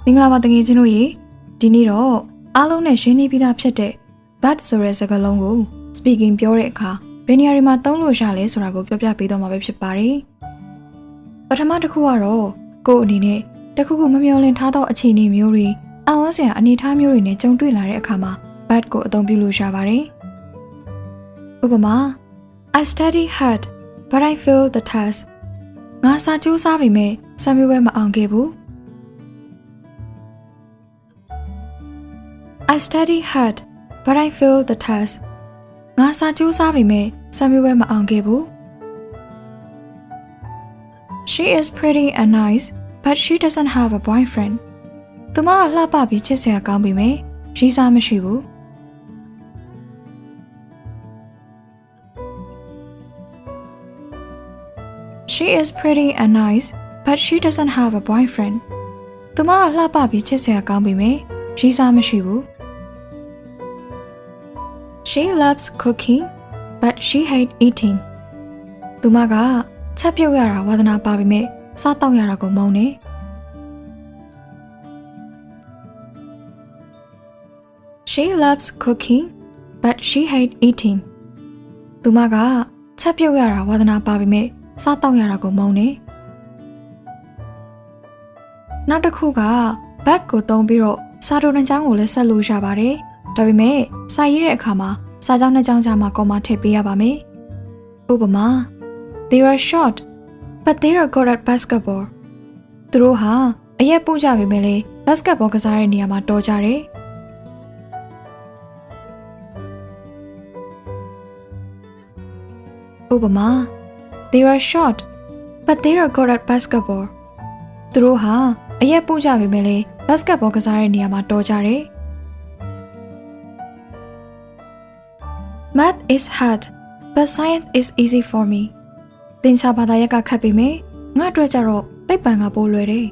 မင်္ဂလာပါတကယ်ချင်းတို့ရေဒီနေ့တော့အားလုံးနဲ့ရှင်းနေပြီးသားဖြစ်တဲ့ but ဆိုတဲ့စကားလုံးကို speaking ပြောတဲ့အခါဘယ်နေရာတွေမှာသုံးလို့ရလဲဆိုတာကိုပြောပြပေးတော့မှာပဲဖြစ်ပါတယ်ပထမတစ်ခုကတော့ကို့အနေနဲ့တခုခုမမျှော်လင့်ထားသောအခြေအနေမျိုးတွေအဝန်းစရာအနေအထားမျိုးတွေနဲ့ကြုံတွေ့လာတဲ့အခါမှာ but ကိုအသုံးပြုလို့ရပါတယ်ဥပမာ I study hard but I failed the test ငါစာကြိုးစားပေမဲ့စာမေးပွဲမအောင်ခဲ့ဘူးI study hard, but I failed the test. ငါစာကြိုးစားပေမဲ့စာမေးပွဲမအောင်ခဲ့ဘူး She is pretty and nice, but she doesn't have a boyfriend. သူမကလှပပြီးချစ်စရာကောင်းပေမဲ့ရီးစားမရှိဘူး She is pretty and nice, but she doesn't have a boyfriend. သူမကလှပပြီးချစ်စရာကောင်းပေမဲ့ရီးစားမရှိဘူးShe loves cooking, but she hates eating. သူမကချက်ပြုတ်ရတာဝါသနာပါပေမဲ့စားတောက်ရတာကိုမုန်းတယ် She loves cooking, but she hates eating. သူမကချက်ပြုတ်ရတာဝါသနာပါပေမဲ့စားတောက်ရတာကိုမုန်းတယ်နောက်တစ်ခုက but ကိုသုံးပြီးတော့စာတိုတန်းချောင်းကိုလည်းဆက်လို့ရပါတယ်ဒါပေမဲ့စာရေးတဲ့အခါမှာစာကြောင်းနှစ်ကြောင်းကြားမှာကောမာထည့်ပေးရပါမယ်ဥပမာ They are short but they are good at basketball သူတို့ဟာအရက်ပူကြပေမဲ့လည်း basketball ကစားတဲ့နေရာမှာတော်ကြတယ်ဥပမာ They are short but they are good at basketball သူတို့ဟာအရက်ပူကြပေမဲ့လည်း basketball ကစားတဲ့နေရာမှာတော်ကြတယ်Math is hard, but science is easy for me. သင်္ချာဘာသာရပ်ကခက်ပေမဲ့ငါ့အတွက်ကျတော့သိပ္ပံကပိုလွယ်တယ်။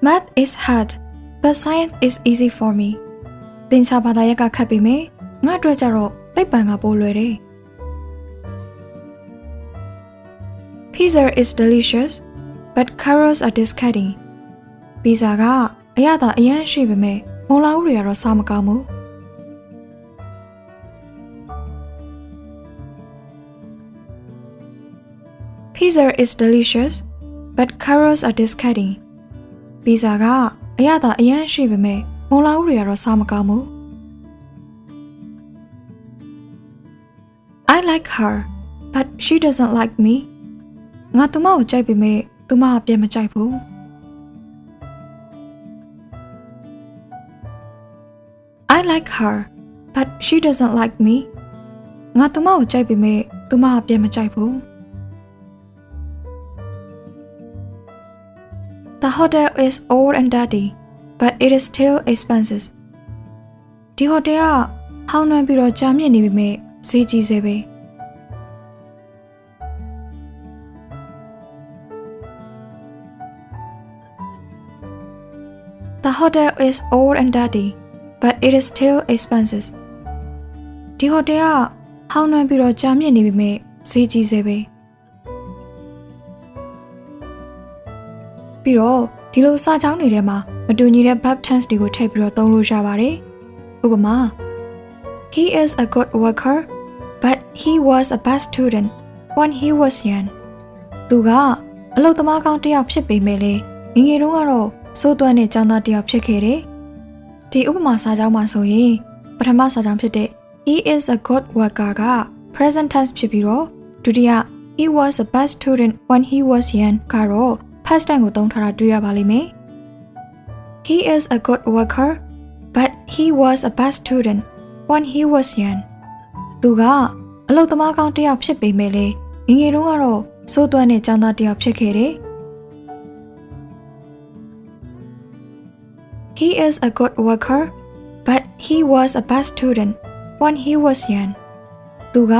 Math is hard, but science is easy for me. သင်္ချာဘာသာရပ်ကခက်ပေမဲ့ငါ့အတွက်ကျတော့သိပ္ပံကပိုလွယ်တယ်။ Pizza is delicious, but carrots are disgusting. ပီဇာကအရသာအရန်ရှိပေမဲ့မုံလာဥတွေကတော့စားမကောင်းဘူး Pizza is delicious, but carrots are disgusting. ပီဇာကအရသာအရန်ရှိပေမဲ့မုံလာဥတွေကတော့စားမကောင်းဘူး I like her, but she doesn't like me. ငါသူမကိုကြိုက်ပေမဲ့သူမကပြန်မကြိုက်ဘူးI like her, but she doesn't like me. ငါသူမကိုကြိုက်ပေမဲ့သူမကပြန်မကြိုက်ဘူး The hotel is old and dirty, but it is still expensive. ဒီဟိုတယ်ကဟောင်းနှွမ်းပြီးတော့ကြာမြင့်နေပေမဲ့ဈေးကြီးစေပဲ The hotel is old and dirty.But it is still expensive. ဒီဟိုတယ်ကဟောင်းနှွမ်းပြီးတော့ကြာမြင့်နေပေမဲ့ဈေးကြီးစေပဲပြီးတော့ဒီလိုစာကြောင်းတွေထဲမှာမတူညီတဲ့ verb tense တွေကိုထည့်ပြီးတော့သုံးလို့ရပါတယ်ဥပမာ He is a good worker but he was a bad student when he was young သူကအလုပ်သမားကောင်းတစ်ယောက်ဖြစ်ပေမဲ့လေငယ်ငယ်တုန်းကတော့စိုးသွမ်းတဲ့ကျောင်းသားတစ်ယောက်ဖြစ်ခဲ့တယ်ဒီဥပမာစာကြောင်းမှာဆိုရင်ပထမစာကြောင်းဖြစ်တဲ့ He is a good worker က present tense ဖြစ်ပြီးတော့ဒုတိယ He was a bad student when he was young ကတော့ past tense ကိုသုံးထားတာတွေ့ရပါလိမ့်မယ် He is a good worker but he was a bad student when he was young သူကအလုပ်သမားကောင်းတစ်ယောက်ဖြစ်ပေမဲ့လေငယ်ငယ်တုန်းကတော့စိုးသွမ်းတဲ့ကျောင်းသားတစ်ယောက်ဖြစ်ခဲ့တယ် He is a good worker, but he was a bad student when he was young. သူက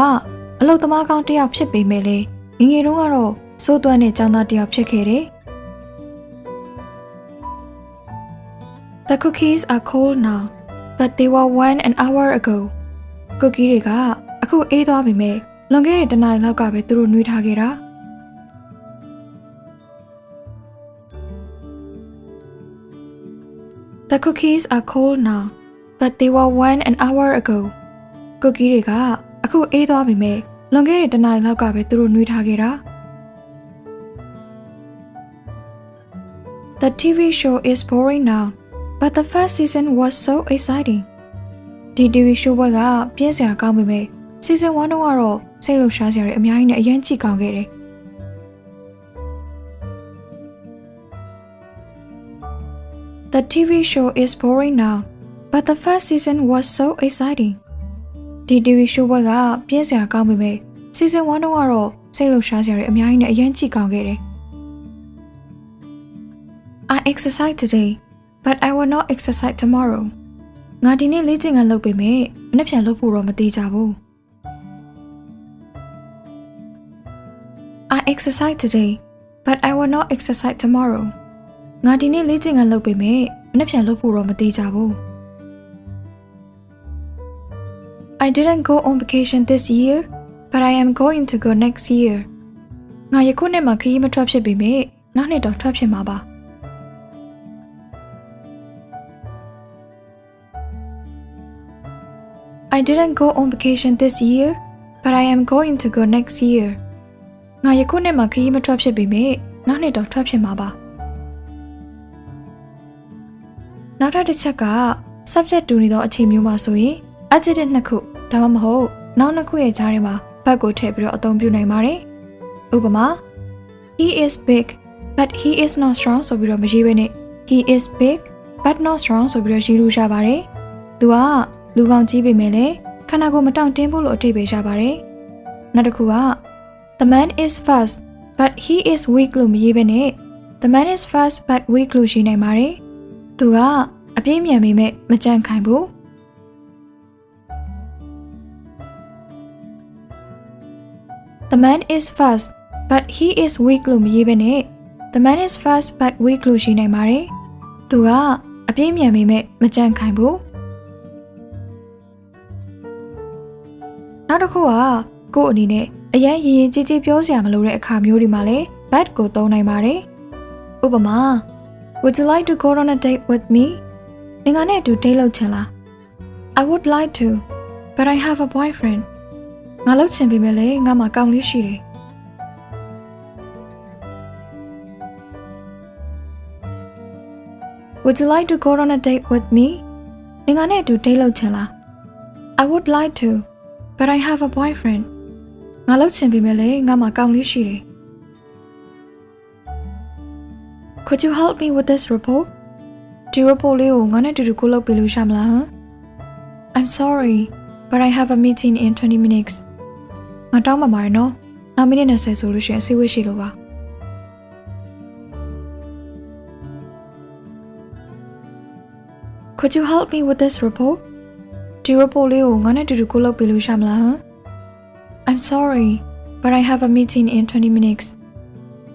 အလုပ်သမားကောင်းတစ်ယောက်ဖြစ်ပေမဲ့လေငယ်ငယ်တုန်းကတော့စိုးသွမ်းတဲ့ကျောင်းသားတစ်ယောက်ဖြစ်ခဲ့တယ် The cookies are cold now, but they were warm an hour ago. ကူကီတွေကအခုအေးသွားပြီမဲ့ လွန်ခဲ့တဲ့တနင်္လာလောက်ကပဲသူတို့နှွေးထားခဲ့တာ The cookies are cold now, but they were warm an hour ago. Cookie တွေကအခုအေးသွားပြီမဲ့လွန်ခဲ့တဲ့တနင်္လာလောက်ကပဲသူတို့နှွေးထားခဲ့တာ The TV show is boring now, but the first season was so exciting. ဒီ TV show ကပြည့်စရာကောင်းပေမဲ့ season 1တော့ကတော့စိတ်လှုပ်ရှားစရာတွေအများကြီးနဲ့အရင်ကြည့်ကောင်းခဲ့တယ် The TV show is boring now, but the first season was so exciting. ဒီ TV show ကပြည့်စရာကောင်းပေမဲ့ season 1တော့ကတော့စိတ်လှုပ်ရှားစရာတွေအများကြီးနဲ့အရင်ကြည့်ကောင်းခဲ့တယ် I exercise today, but I will not exercise tomorrow. ငါဒီနေ့လေ့ကျင့်ခန်းလုပ်ပေမဲ့မနေ့ပြန်လုပ်ဖို့တော့မသေးကြဘူး I exercise today, but I will not exercise tomorrow. ငါဒီနေ့လေ့ကျင့်ခန်းလုပ်ပေမဲ့မနေ့ပြန်လုပ်ဖို့တော့မသေးကြဘူး I didn't go on vacation this year, but I am going to go next year. ငါယခုနှစ်မှာခရီးမထွက်ဖြစ်ပေမဲ့နောက်နှစ်တော့ထွက်ဖြစ်မှာပါ I didn't go on vacation this year, but I am going to go next year. ငါယခုနှစ်မှာခရီးမထွက်ဖြစ်ပေမဲ့နောက်နှစ်တော့ထွက်ဖြစ်မှာပါ နောက်ထပ်တစ်ချက်က subject တူနေသောအချိန်မျိုးမှာဆိုရင် adjective နှစ်ခုဒါမှမဟုတ်နောက်နှစ်ခုရဲ့ကြားထဲမှာ verb ကိုထည့်ပြီးတော့အသုံးပြုနိုင်ပါတယ်ဥပမာ He is big, but he is not strong ဆိုပြီးတော့မရေးဘဲနဲ့ He is big, but not strong ဆိုပြီးတော့ရေးလို့ရပါတယ်သူကလူကောင်းကြီးပေမဲ့လည်းခန္ဓာကိုယ်မတောင့်တင်းဘူးလို့အဓိပ္ပာယ်ရပါတယ်နောက်တစ်ခုက The man is fast, but he is weak လို့မရေးဘဲနဲ့ The man is fast, but weak လို့ရေးနိုင်ပါတယ်သူကအပြင်းမြန်ပေမဲ့မကြံ့ခိုင်ဘူး The man is fast, but he is weak လို့မရေးဘဲနဲ့ The man is fast, but weak လို့ရေးနိုင်ပါတယ်သူကအပြင်းမြန်ပေမဲ့မကြံ့ခိုင်ဘူးနောက်တစ်ခုကကို့အနေနဲ့အရင်ရင်ကြီးကြီးပြောစရာမလိုတဲ့အခါမျိုးတွေမှာလည်း but ကိုသုံးနိုင်ပါတယ်ဥပမာ Would you like to go on a date with me? နင်ကနဲ့အတူ date လုပ်ချင်လား I would like to, but I have a boyfriend. ငါလုပ်ချင်ပေမဲ့လည်းငါမှာကောင်လေးရှိတယ် Would you like to go on a date with me? နင်ကနဲ့အတူ date လုပ်ချင်လား I would like to, but I have a boyfriend. ငါလုပ်ချင်ပေမဲ့လည်းငါမှာကောင်လေးရှိတယ် Could you help me with this report? ဒီ report လေးကိုငါနဲ့အတူတူကိုလုပ်ပေးလို့ရမလားဟမ် I'm sorry, but I have a meeting in 20 minutes. ငါတောင်းပန်ပါတယ်နော်နောက်မိနစ်20ဆိုလို့ရှိရင်အစည်းအဝေးရှိလို့ပါ Could you help me with this report? ဒီ report လေးကိုငါနဲ့အတူတူကိုလုပ်ပေးလို့ရမလားဟမ် I'm sorry, but I have a meeting in 20 minutes.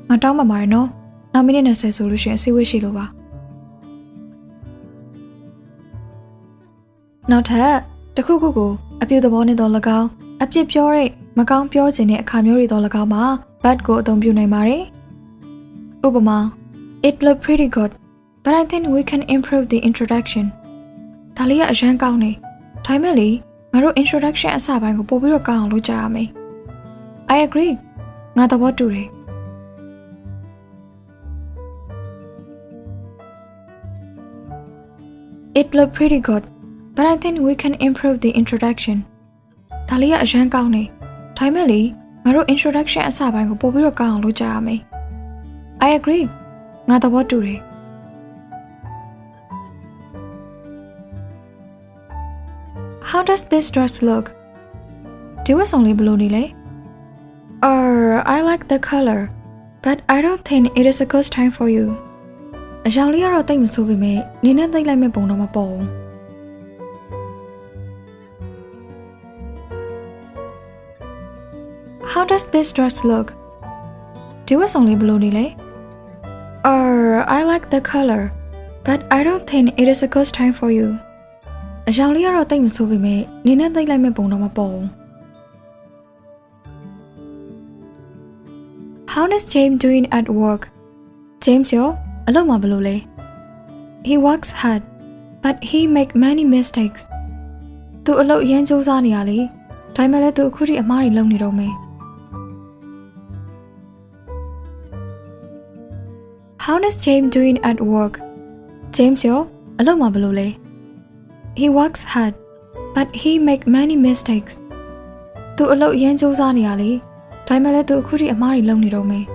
ငါတောင်းပန်ပါတယ်နော်နောက်မိနစ်20ဆိုလို့ရှိရင်အစည်းအဝေးရှိလို့ပါနောက်ထပ်တစ်ခုခုကိုအပြုသဘောနဲ့တော့၎င်းအပြစ်ပြောတဲ့မကောင်းပြောခြင်းတဲ့အခါမျိုးတွေတော့၎င်းမှာ but ကိုအသုံးပြုနိုင်ပါတယ်ဥပမာ It looked pretty good, but I think we can improve the introduction. ဒါလေးကအရန်ကောင်းနေဒါပေမဲ့လေငါတို့ introduction အစပိုင်းကိုပို့ပြီးတော့ကောင်းအောင်လုပ်ကြရမယ် I agree. ငါသဘောတူတယ် It looked pretty good, but I think we can improve the introduction. ဒါလေးကအရန်ကောင်းနေဒါပေမဲ့လေငါတို့ introduction အစပိုင်းကိုပို့ပြီးတော့ကောင်းအောင်လုပ်ကြရမယ် I agree. ငါသဘောတူတယ် How does this dress look? ဒီဝတ်စုံလေးဘယ်လိုနေလဲ I like the color, but I don't think it is a good time for you. အရောင်လေးကတော့တိတ်မဆိုးပေမဲ့နင်းနဲ့တိတ်လိုက်မဲ့ပုံတော့မပေါ်ဘူး How does this dress look? ဒီဝတ်စုံလေးဘယ်လိုနေလဲ I like the color, but I don't think it is a good time for you. အရောင်လေးကတော့တိတ်မဆိုးပေမဲ့နင်းနဲ့တိတ်လိုက်မဲ့ပုံတော့မပေါ်ဘူး How is James doing at work? James ရောအလုပ်မှာဘယ်လိုလဲ He works hard, but he make many mistakes. သူအလုပ်အရမ်းကြိုးစားနေရလေဒါပေမဲ့လည်းသူအခုထိအမှားတွေလုပ်နေတော့မယ် How is James doing at work? James ရောအလုပ်မှာဘယ်လိုလဲ He works hard, but he make many mistakes. သူအလုပ်အရမ်းကြိုးစားနေရလေဒါပေမဲ့လည်းသူအခုထိအမှားတွေလုပ်နေတော့မယ်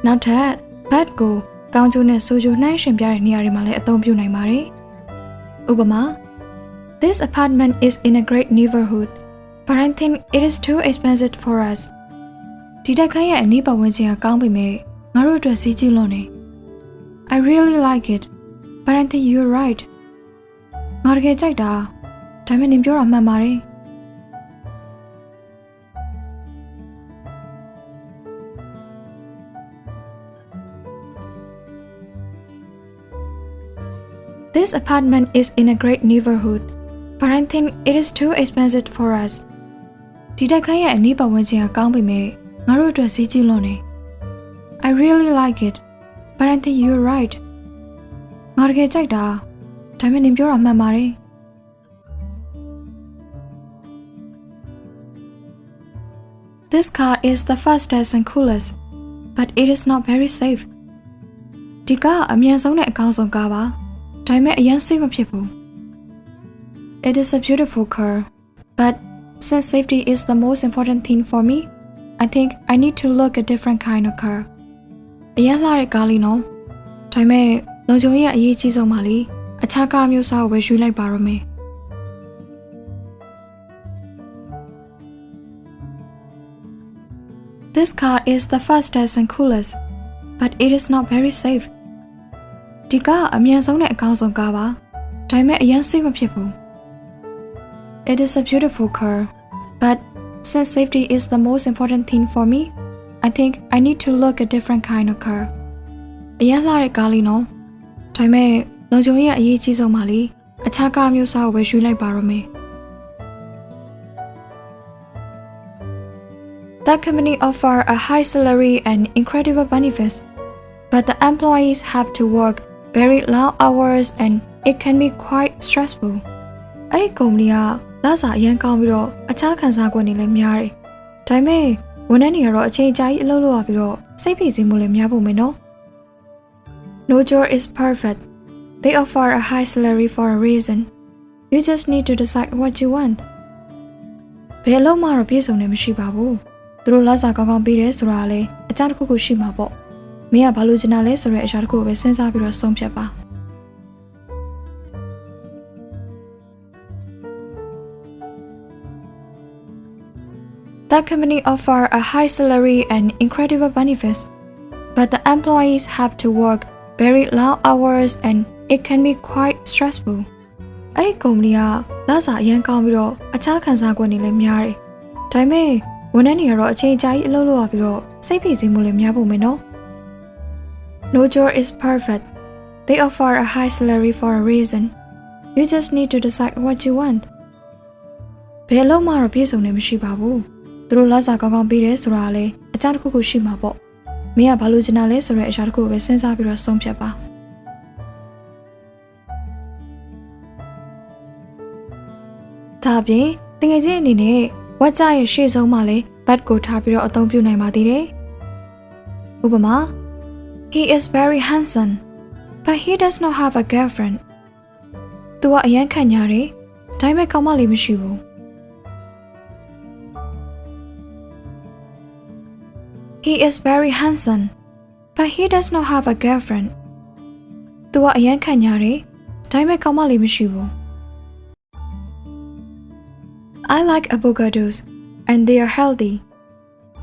နောက်ထပ် bad ကိုကောင်းကျိုးနဲ့ဆိုးကျိုးနှိုင်းယှဉ်ပြတဲ့နေရာတွေမှာလည်းအသုံးပြုနိုင်ပါတယ်ဥပမာ This apartment is in a great neighborhood, but I think it is too expensive for us. ဒီတက်ခန်းရဲ့အနီးပတ်ဝန်းကျင်ကကောင်းပေမဲ့ငါတို့အတွက်ဈေးကြီးလွန်းနေ I really like it, but I think you're right. ငါတကယ်ကြိုက်တာဒါပေမဲ့နင်ပြောတာမှန်ပါတယ် This apartment is in a great neighborhood, but I think it is too expensive for us. ဒီတက်ခန်းရဲ့အနီးပတ်ဝန်းကျင်ကကောင်းပေမဲ့ငါတို့အတွက်ဈေးကြီးလွန်းနေ I really like it, but I think you're right. ငါတကယ်ကြိုက်တာဒါပေမဲ့နင်ပြောတာမှန်ပါတယ် This car is the fastest and coolest, but it is not very safe. ဒီကားအမြန်ဆုံးနဲ့အကောင်းဆုံးကားပါဒါပေမဲ့အရင် safe မဖြစ်ဘူး It is a beautiful car, but since safety is the most important thing for me, I think I need to look a different kind of car. အရင်လှတဲ့ကားလေးနော်ဒါပေမဲ့လုံခြုံရေးအရေးကြီးဆုံးပါလေအခြားကားမျိုးစားကိုပဲယူလိုက်ပါတော့မယ် This car is the fastest and coolest, but it is not very safe. ဒီကားအမြန်ဆုံးနဲ့အကောင်းဆုံးကားပါဒါပေမဲ့အရင် safe မဖြစ်ဘူး It is a beautiful car, but since safety is the most important thing for me, I think I need to look a different kind of car. အရင်လှတဲ့ကားလေးနော်ဒါပေမဲ့လုံခြုံရေးအရေးကြီးဆုံးပါလေအခြားကားမျိုးစားကိုပဲယူလိုက်ပါတော့မယ် That company offer a high salary and incredible benefits, but the employees have to work very long hours and it can be quite stressful. အဲ့ဒီကုမ္ပဏီကလစာအရင်ကောင်းပြီးတော့အခြားခံစား권တွေလည်းများတယ်။ဒါပေမဲ့ဝန်ထမ်းတွေကတော့အချိန်ကြာကြီးအလုပ်လုပ်ရပြီးတော့စိတ်ဖိစီးမှုလည်းများဖို့မယ်နော်။ No job is perfect. They offer a high salary for a reason. You just need to decide what you want. ဘယ်အလုပ်မှတော့ပြည့်စုံနေမရှိပါဘူး။သူတို့လစာကောင်းကောင်းပေးတယ်ဆိုတာလည်းအကြောင်းတစ်ခုခုရှိမှာပေါ့။မင်းကဘာလို့ချင်တာလဲဆိုတဲ့အရာတစ်ခုကိုပဲစဉ်းစားပြီးတော့ဆုံးဖြတ်ပါ။ That company offer a high salary and incredible benefits, but the employees have to work very long hours and it can be quite stressful. အဲ့ဒီကုမ္ပဏီကလစာအရင်ကောင်းပြီးတော့အခြားခံစား권တွေလည်းများတယ်။ဒါပေမဲ့ဝန်ထမ်းတွေကတော့အချိန်ကြာကြီးအလုပ်လုပ်ရပြီးတော့စိတ်ဖိစီးမှုလည်းများဖို့မယ်နော်။ No job is perfect. They offer a high salary for a reason. You just need to decide what you want. ဘယ်အလုပ်မှတော့ပြည့်စုံနေမရှိပါဘူး။သူတို့လစာကောင်းကောင်းပေးတယ်ဆိုတာလည်းအကြောင်းတစ်ခုခုရှိမှာပေါ့မင်းကဘာလို့ချင်တာလဲဆိုတဲ့အရာတစ်ခုကိုပဲစဉ်းစားပြီးတော့ဆုံးဖြတ်ပါဒါပြင်တကယ်ချင်းအနေနဲ့ဝက်ကြရဲ့ရှေ့ဆုံးမှာလည်းဘတ်ကိုထားပြီးတော့အသုံးပြုနိုင်ပါသေးတယ်ဥပမာ He is very handsome, but he does not have a girlfriend. သူကအရန်ခံညာတယ်ဒါပေမဲ့ကောင်မလေးမရှိဘူးHe is very handsome, but he does not have a girlfriend. သူကအရန်ခံညာတယ်ဒါပေမဲ့ကောင်မလေးမရှိဘူး I like avocados and they are healthy,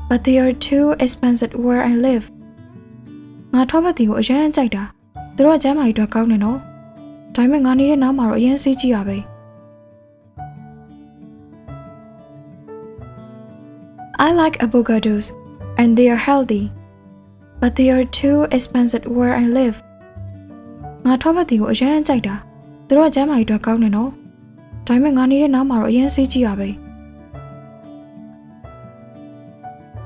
but they are too expensive where I live. ငါထောပတ်တီကိုအရန်ကြိုက်တာသူတို့ကကျမ်းမာရေးအတွက်ကောင်းတယ်နော်ဒါပေမဲ့ငါနေတဲ့နားမှာတော့အရန်စေးကြီးရပဲ I like avocados and they are healthy, but they are too expensive where I live. ငါထောပတ်တီကိုအရန်ကြိုက်တာသူတို့ကကျမ်းမာရေးအတွက်ကောင်းတယ်နော်ဒါပေမဲ့ငါနေတဲ့နားမှာတော့အရန်စေးကြီးရပဲ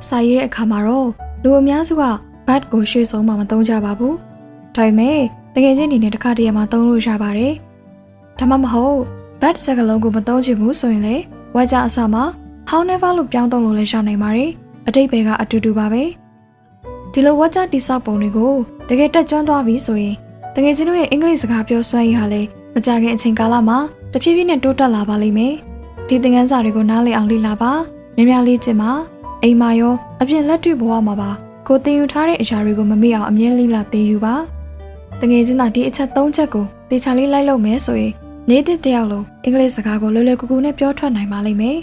စာရေးတဲ့အခါမှာတော့လူအများစုက but ကိုရှေ့ဆုံးမှမသုံးကြပါဘူး။ဒါပေမဲ့တကယ်ချင်းအနေနဲ့တစ်ခါတည်းမှာသုံးလို့ရပါတယ်။ဒါမှမဟုတ် but စကားလုံးကိုမသုံးချင်ဘူးဆိုရင်လေဝါကြအစမှာ how never လို့ပြောင်းသုံးလို့လည်းရနိုင်ပါတယ်။အတိတ်ပဲကအတူတူပါပဲ။ဒီလိုဝါကြတိဆောက်ပုံတွေကိုတကယ်တက်ကျွမ်းသွားပြီဆိုရင်တကယ်ချင်းတို့ရဲ့အင်္ဂလိပ်စကားပြောစွမ်းရည်ဟာလည်းမကြခင်အချိန်ကာလမှာတဖြည်းဖြည်းနဲ့တိုးတက်လာပါလိမ့်မယ်။ဒီသင်ခန်းစာတွေကိုနားလည်အောင်လေ့လာပါ။များများလေးကျင့်ပါ။အိမ်မှာရောအပြင်လက်တွေ့ဘဝမှာပါကိုသင်ယူထားတဲ့အရာတွေကိုမမေ့အောင်အမြဲလေးလာသင်ယူပါ။တကယ်ချင်းသာဒီအချက်၃ချက်ကိုသေချာလေးလိုက်လုပ်မယ်ဆိုရင်native တယောက်လုံးအင်္ဂလိပ်စကားကိုလွယ်လွယ်ကူကူနဲ့ပြောထွက်နိုင်ပါလိမ့်မယ်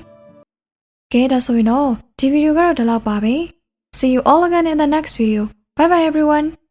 ။ကဲဒါဆိုရင်တော့ဒီဗီဒီယိုကတော့ဒီလောက်ပါပဲ။ See you all again in the next video. Bye bye everyone.